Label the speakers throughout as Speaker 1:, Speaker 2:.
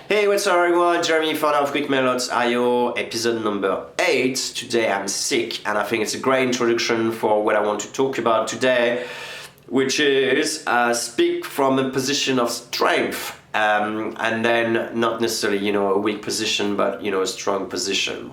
Speaker 1: Hey, what's up everyone? Jeremy, founder of Quick Melodies IO, episode number 8. Today I'm sick and I think it's a great introduction for what I want to talk about today, which is speak from a position of strength and then not necessarily, a weak position, but, a strong position.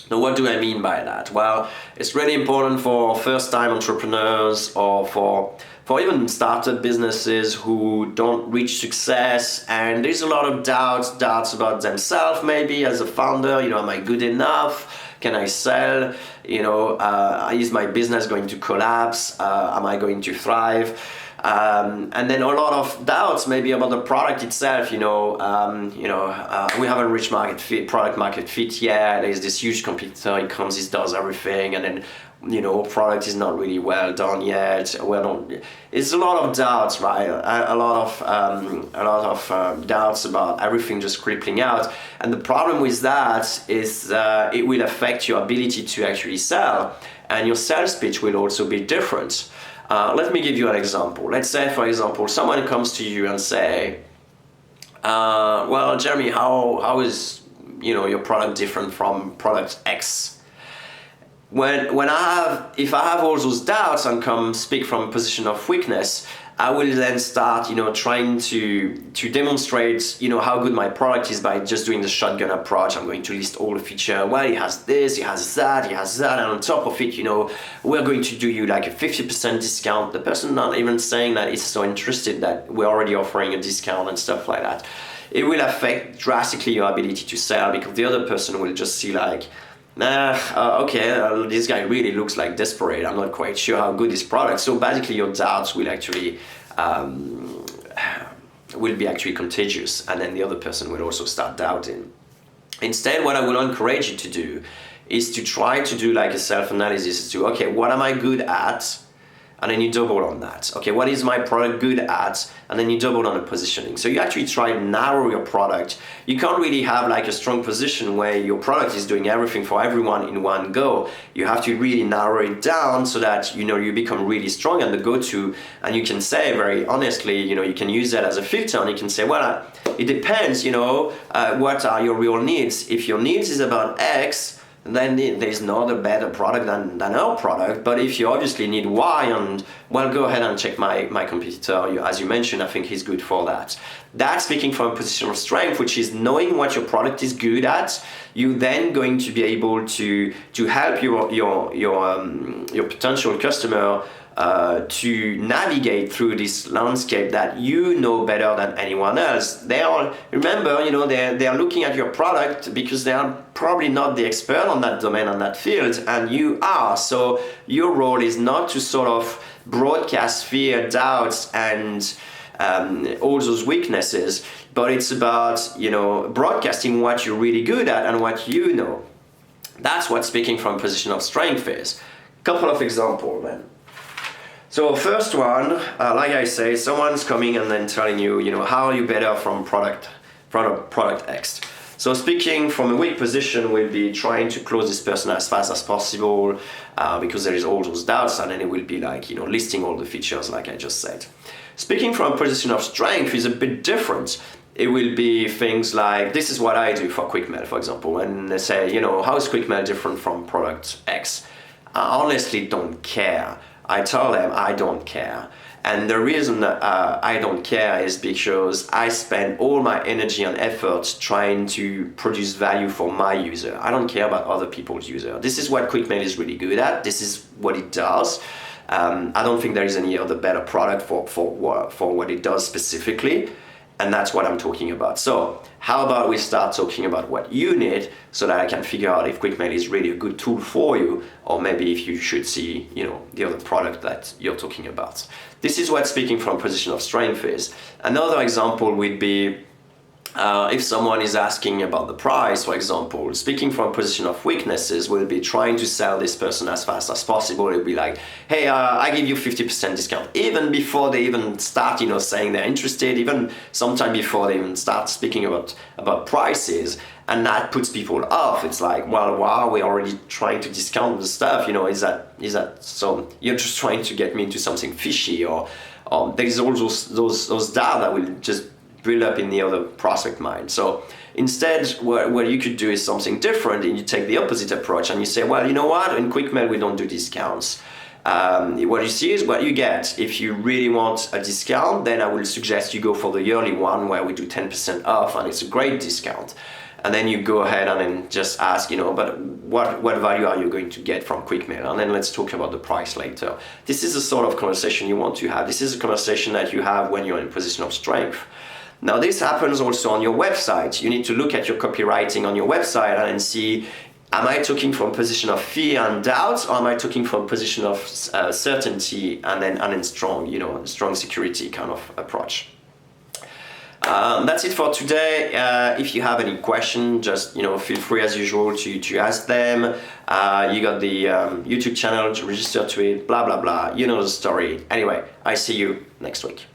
Speaker 1: Now, what do I mean by that? Well, it's really important for first-time entrepreneurs or for even startup businesses who don't reach success, and there's a lot of doubts about themselves maybe as a founder. Am I good enough? Can I sell? Is my business going to collapse? Am I going to thrive? And then a lot of doubts maybe about the product itself. We haven't reached product market fit yet. There's this huge competitor. It comes, it does everything, and then product is not really well done yet. It's a lot of doubts, right? A lot of doubts about everything just crippling out. And the problem with that is it will affect your ability to actually sell, and your sales pitch will also be different. Let me give you an example. Let's say, for example, someone comes to you and say, well, Jeremy, how is your product different from product X? If I have all those doubts and come speak from a position of weakness, I will then start, trying to demonstrate, how good my product is by just doing the shotgun approach. I'm going to list all the features. Well, it has this, it has that, and on top of it, we're going to do you like a 50% discount. The person not even saying that is so interested that we're already offering a discount and stuff like that. It will affect drastically your ability to sell, because the other person will just see like, this guy really looks like desperate. I'm not quite sure how good his product. So basically, your doubts will actually be actually contagious, and then the other person will also start doubting. Instead, what I will encourage you to do is to try to do like a self-analysis to, okay, what am I good at? And then you double on that. Okay, what is my product good at? And then you double on the positioning. So you actually try to narrow your product. You can't really have like a strong position where your product is doing everything for everyone in one go. You have to really narrow it down so that you become really strong and the go-to. And you can say very honestly, you can use that as a filter, and you can say, well, it depends. What are your real needs? If your needs is about X, then there's no other better product than our product. But if you obviously need Y, and well, go ahead and check my competitor. As you mentioned, I think he's good for that. That's speaking from a position of strength, which is knowing what your product is good at. You then going to be able to help your potential customer to navigate through this landscape that you know better than anyone else. They are looking at your product because they are probably not the expert on that domain, on that field, and you are. So your role is not to sort of broadcast fear, doubts, and all those weaknesses, but it's about broadcasting what you're really good at and what you know. That's what speaking from a position of strength is. Couple of examples then. So first one, like I say, someone's coming and then telling you, how are you better from product X? So speaking from a weak position will be trying to close this person as fast as possible because there is all those doubts, and then it will be like, listing all the features like I just said. Speaking from a position of strength is a bit different. It will be things like, this is what I do for QuickMail, for example, and they say, how is QuickMail different from product X? I honestly don't care. I tell them I don't care. And the reason that I don't care is because I spend all my energy and effort trying to produce value for my user. I don't care about other people's user. This is what QuickMail is really good at. This is what it does. I don't think there is any other better product for what it does specifically. And that's what I'm talking about. So how about we start talking about what you need so that I can figure out if QuickMail is really a good tool for you, or maybe if you should see, the other product that you're talking about. This is what speaking from a position of strength is. Another example would be if someone is asking about the price, for example, speaking from a position of weaknesses will be trying to sell this person as fast as possible. It'll be like, hey, I give you 50% discount. Even before they even start, saying they're interested, even sometime before they even start speaking about prices. And that puts people off. It's like, well, wow, we're already trying to discount the stuff. Is that so? You're just trying to get me into something fishy, or there's all those doubts that will just build up in the other prospect mind. So instead, what you could do is something different, and you take the opposite approach and you say, well, you know what, in QuickMail we don't do discounts. What you see is what you get. If you really want a discount, then I will suggest you go for the yearly one where we do 10% off, and it's a great discount. And then you go ahead and then just ask, but what value are you going to get from QuickMail? And then let's talk about the price later. This is the sort of conversation you want to have. This is a conversation that you have when you're in a position of strength. Now, this happens also on your website. You need to look at your copywriting on your website and see, am I talking from a position of fear and doubt, or am I talking from a position of certainty and then strong security kind of approach? That's it for today. If you have any questions, just feel free as usual to ask them. You got the YouTube channel to register to it, blah blah blah. You know the story. Anyway, I see you next week.